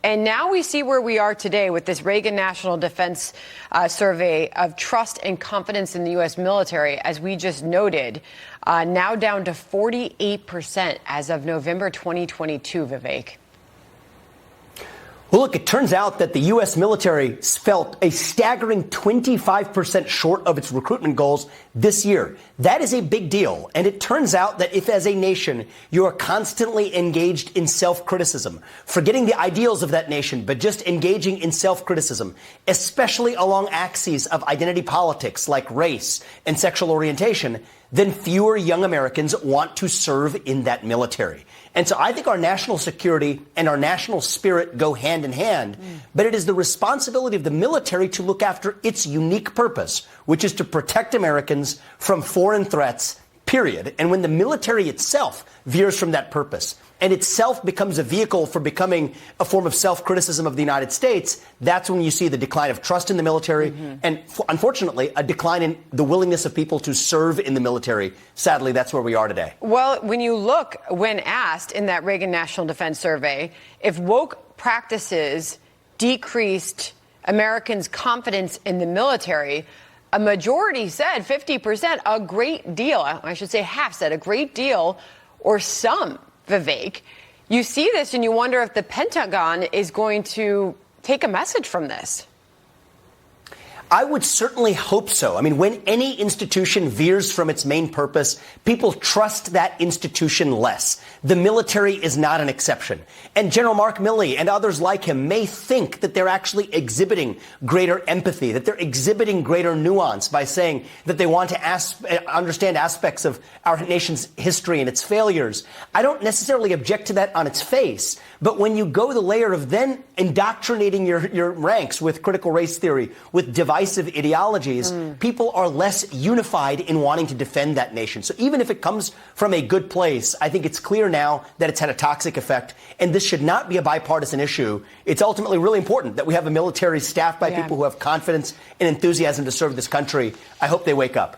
And now we see where we are today with this Reagan National Defense Survey of trust and confidence in the U.S. military, as we just noted, now down to 48% as of November 2022, Vivek. Well, look, it turns out that the U.S. military fell a staggering 25% short of its recruitment goals this year. That is a big deal. And it turns out that if, as a nation, you are constantly engaged in self-criticism, forgetting the ideals of that nation, but just engaging in self-criticism, especially along axes of identity politics like race and sexual orientation, then fewer young Americans want to serve in that military. And so I think our national security and our national spirit go hand in hand, but it is the responsibility of the military to look after its unique purpose, which is to protect Americans from foreign threats, period. And when the military itself veers from that purpose and itself becomes a vehicle for becoming a form of self-criticism of the United States, that's when you see the decline of trust in the military and, unfortunately, a decline in the willingness of people to serve in the military. Sadly, that's where we are today. Well, when you look, when asked in that Reagan National Defense Survey, if woke practices decreased Americans' confidence in the military, a majority said, 50%, a great deal. I should say half said a great deal, or some. Vivek, you see this and you wonder if the Pentagon is going to take a message from this. I would certainly hope so. I mean, when any institution veers from its main purpose, people trust that institution less. The military is not an exception. And General Mark Milley and others like him may think that they're actually exhibiting greater empathy, that they're exhibiting greater nuance by saying that they want to understand aspects of our nation's history and its failures. I don't necessarily object to that on its face. But when you go the layer of then indoctrinating your ranks with critical race theory, with divisive ideologies, people are less unified in wanting to defend that nation. So even if it comes from a good place, I think it's clear now that it's had a toxic effect. And this should not be a bipartisan issue. It's ultimately really important that we have a military staffed by people who have confidence and enthusiasm to serve this country. I hope they wake up.